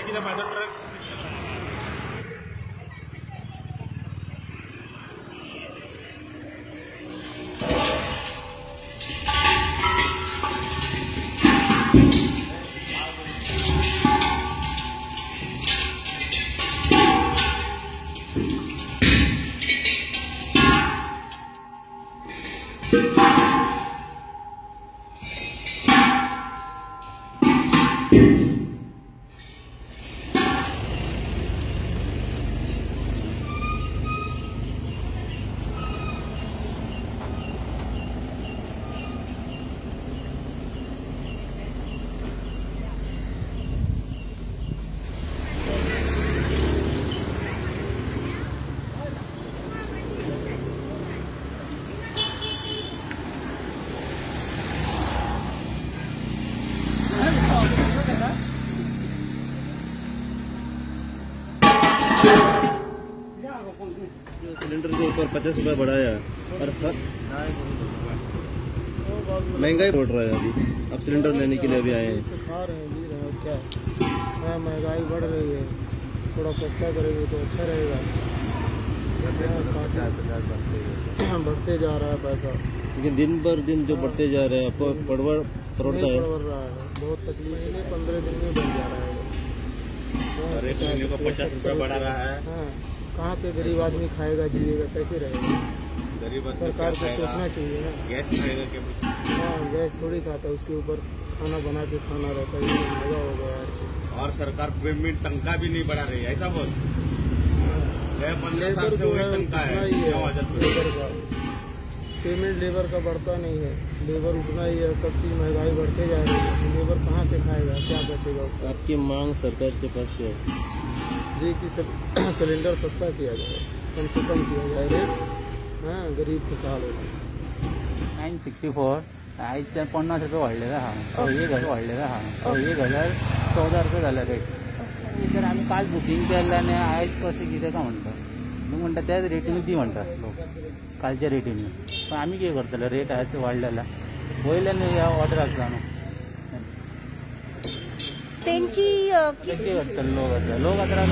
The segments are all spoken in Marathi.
किती माझा ट्रक सिलेंडर के ऊपर 50 रुपए बढ़ाया और महंगाई बढ़ रहा है। अभी अब सिलेंडर लेने के लिए अभी आए हैं। खा रहे हैं, जी रहे हैं, क्या महंगाई बढ़ रही है, थोड़ा सस्ता करेंगे तो अच्छा रहेगा। बढ़ते जा रहा है पैसा, लेकिन दिन भर दिन जो बढ़ते जा रहे हैं आपको पड़ता है। बढ़ रहा है, बहुत तकलीफ है। 15 दिन में बढ़ जा रहा है। रेट को 50 रुपए बढ़ा रहा है। हाँ, कहाँ से गरीब आदमी खाएगा, जिएगा, कैसे रहेगा? गरीब सरकार को सोचना चाहिए ना। गैस खाएगा क्या? हाँ, गैस थोड़ी खाता, उसके ऊपर खाना बना के खाना रहता है। ये महंगा हो गया है। और सरकार पेमेंट तनख्वाह भी नहीं बढ़ा रही है, ऐसा बोल 15 साल से वही तनख्वाह है। लेबर का पेमेंट लेबर का बढ़ता नहीं है, लेबर उतना ही है। सब चीज महंगाई बढ़ते जा रही है, लेबर कहाँ से खाएगा, क्या बचेगा उसका? आपकी मांग सरकार के पास क्या है? जी कि सिलेंडर सस्ता किया जाए, कम से कम किया जाए रेट। हाँ, गरीब खुशहाल होगा। 964 आयच्या 50 रुपये वाढलेला हा, हे घर वाढलेला हा, हे घाल्यार 14 रुपये झाला रेट। तर आम्ही काल बुकिंग केलं आणि आयज कशें कितें काय म्हणटा, मग म्हणटा त्याच रेटीन दी म्हणटा लोक, कालच्या रेटीन। पण आम्ही कितें करतले, रेट आहे ते वाढलेला वयल्यान ह्या ऑर्डराक जाणू त्यांची किती करतले लोक आता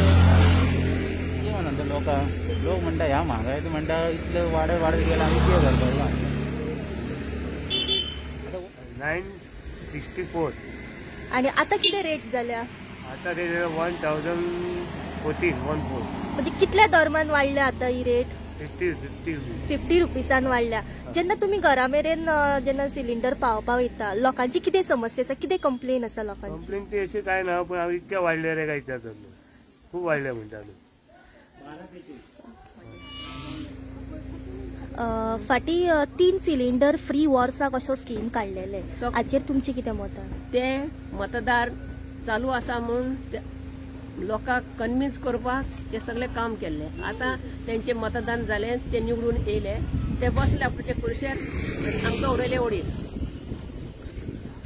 कितें म्हणटा लोक म्हणटा ह्या म्हारगाय ते म्हणटा इतले वाडत गेला आम्ही कितें करतलो। 964 आणि आता किती रेट झाल्या? आता रेट 1014 म्हणजे कितल्या दरम्यान वाढल्या आता ही रेट? 50 रुपीसान वाढल्या। जेन्ना तुम्ही घरा मेरेन जेन्ना सिलिंडर पावपाक वयता, लोकांची कितें समस्या आसा, कितें कंप्लेन आसा लोकांची? कंप्लेंट ती अशी काय ना, पण हांव इतक्या वाडले रे काय विचारता, खूप वाडले म्हणटा। फाटी 3 सिलिंडर फ्री वर्साक अशो स्कीम काडलेले, हाचेर तुमची कितें मत? ते मतदार चालू आसा म्हणून लोकांक कन्विन्स करपाक ते सगळे काम केल्ले। आता त्यांचे मतदान जाले, ते निवडून येयले, ते बसले आपल्या खुर्शेर, आमकां उडयले ओडीत।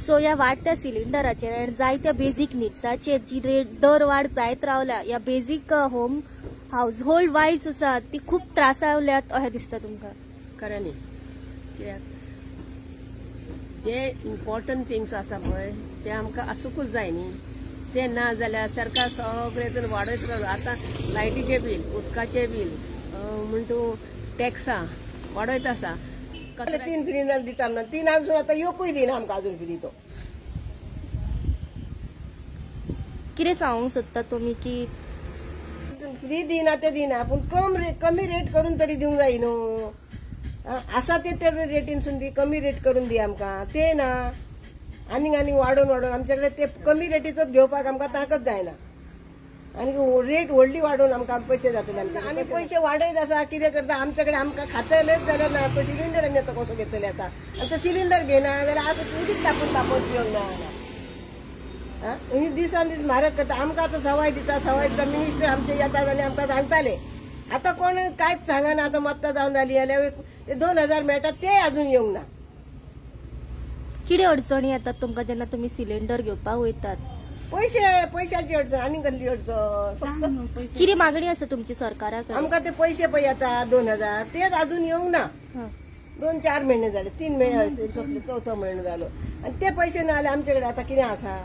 सो ह्या वाडत्या सिलिंडराचेर आनी जायत्या बेजीक निड्साचेर जी दर वाड जायत रावल्या, ह्या बेजीक होम हाऊस होल्ड वायफ्स आसात ती खूप त्रासावल्यात अशें दिसता तुमकां? खरें न्ही, कित्याक जे इम्पॉर्टंट थिंग्स आसा पळय ते आमकां आसूंकूच जाय न्ही। ते ना जाल्यार सरकार सगळे वाडयत रावता। आतां लायटीचे बील, उदकाचे बील, म्हणटू टॅक्सां वाडयत आसा। 3 फ्री जाल्यार दिता ना, 3 आजून आतां योकूय दिना आमकां अजून फ्री। तो कितें सांगूंक सोदता तुमी की फ्री दिना ते दिना, पूण कमी रेट करून तरी दिवंक जाय न्हू। आसा ते रेटीनसून दी, कमी रेट करून दी आमकां, ते ना। आनी वाडोवन आमच्याकडे ते कमी रेटीचोच घेवपाक आमकां ताकद जायना, आनी रेट व्हडली वाडोवन आमकां पयशे जातले आमचे। आनी पयशे वाडयत आसा, कितें करता आमच्याकडे आमकां खातलेच जाल्यार ना, तो सिलिंडर आनी आतां कसो घेतले आतां? आनी तो सिलिंडर घेना जाल्यार आतां उदीक तापोवन पिवंक ना। दिसान दीस म्हारग करता, आमकां आतां सवाय दिता मिनिस्टर आमचे येतात आनी आमकां सांगताले। आता कोण कांयच सांगना, आता मत्ता जावन जाली जाल्यार 2000 मेळटात ते अजून येवंक ना। कितें अडचणी येतात तुमकां जेन्ना तुमी सिलिंडर घेवपाक वयतात? पैशाची अडचण, आनी कसली अडचण? कितें मागणी आसा तुमची सरकाराक? आमकां ते पैसे पळय येतात 2000 तेच अजून येवंक ना। 2-4 महिने झाले, 3 महिने सोंपले, 4थो महिनो जालो, आनी ते पैसे ना जाल्यार आमचे कडेन आतां कितें आसा?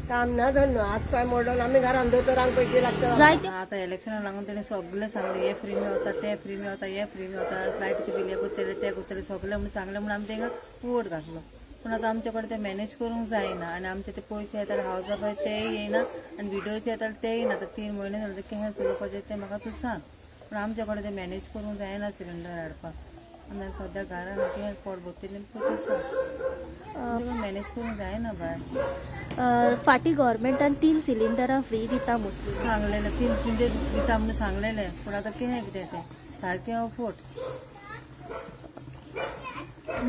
काम ना धन्य हात पाय मोडून आम्ही घरात दोतर आमक पैसे लागतात जायते आता इलेक्शन लागून त्याने सगळे सांगले हे फ्री होता ते फ्री होता हे फ्री होता लाईटचे बिल हे गुतले ते गुतले सगळे म्हणून चांगले म्हणून आम्ही त्यांना वोट घातलो पण आता आमच्याकडे ते मॅनेज करूंक जायना आणि आमचे ते पैसे येतात हाऊस बाय ते येईना आणि व्हिडिओचे येतात ते येईना तर 3 महिने झाले केव्हा चलोवपाचे ते म्हाका तू सांग पण आमच्याकडे ते मॅनेज करूंक जायना सिलेंडर हाडपाक आनी सद्या घरान केव्हा पोट भरतलें तूं सांग मॅनेज करूंक जायना बाय फाटी गव्हर्मेंटान 3 सिलिंडरां फ्री दिता म्हटली सांगलेलें 3 दिता म्हणून सांगलेलें पण आता केव्हा कितें तें सारकें अफोट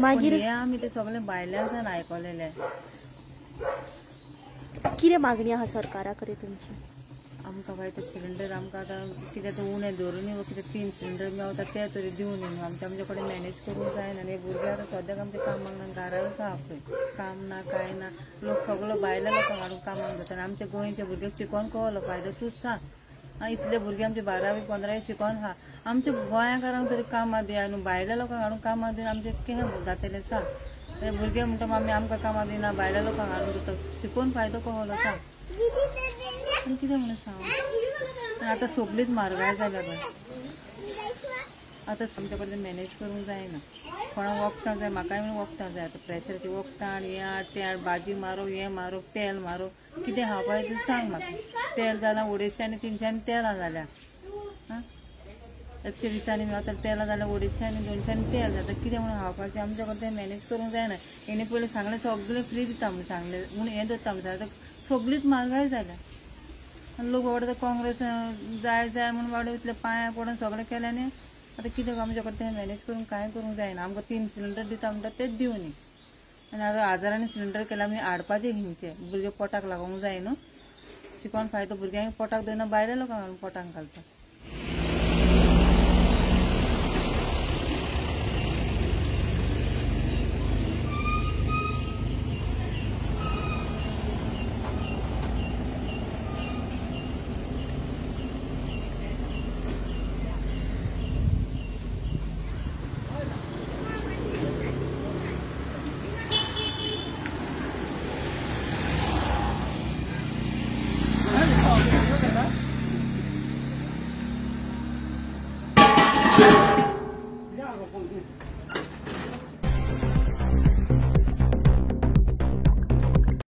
मागीर हे आमी ते सगळे भायल्यान आयकलेले कितें मागणी आहा सरकारा कडेन तुमची आमकां बाय ते सिलिंडर आमकां आतां कितें तो उणें धरून वा कितें 3 सिलिंडर मेवता ते तरी दिवन न्हू आमचे कडेन मॅनेज करूंक जायना आनी भुरगे आतां सद्याक आमचे कामाक ना घरारूच आहा पळय काम ना कांय ना लोक सगळो भायल्या लोकांक हाडून कामाक जाता आनी आमचे गोंयचे भुरगे शिकोवन कवलो फायदो तूंच सांग इतले भुरगे आमचे 12वी 15वी शिकोवन आहा आमच्या गोंयाकारांक तरी कामां दिया न्हू भायल्या लोकांक हाडून कामां दिवन आमचे केन्ना जातलें सांग ते भुरगे म्हणटा आमी आमकां कामां दिना भायल्या लोकांक हाडून दिता शिकोवन फायदो कवलो सांग आनी कितें म्हणून सांग आनी आतां सगळीच म्हारगाय जाल्या पळय आतां आमच्या कडेन मॅनेज करूंक जायना कोणाक वखदां जाय म्हाकाय म्हणून वखदां जाय आतां प्रेशराची वखदां हाड हें हाड तें हाड भाजी मारो हें मारो तेल मारो कितें खावपाक तें सांग म्हाका तेल जालां 250 आनी 300 तेलां जाल्या 120 मेवता तेलां जाल्यार 250 आनी 200 तेल जाता कितें म्हणून खावपाचें आमच्या कडेन तें मॅनेज करूंक जायना हेणी पयलीं सांगलें सगळें फ्री दिता म्हणून सांगलें म्हूण हें धरता म्हणून सांगलें सगळीच म्हारगाय जाल्या आनी लोक बाबा काँग्रेस जाय जाय म्हणून बाबा इतले पांयां पडून सगळें केलें आनी आतां कितें आमच्या कडेन तें मॅनेज करून कांय करूंक जायना आमकां 3 सिलिंडर दिता म्हणटा तेच दिवनी आनी आतां हजारांनी सिलिंडर केल्यार आमी हाडपाचें हिंचे भुरगे पोटाक लागूंक जाय न्हू शिकोवन फायदो भुरग्यांक पोटाक दवरना भायल्या लोकांक पोटाक घालता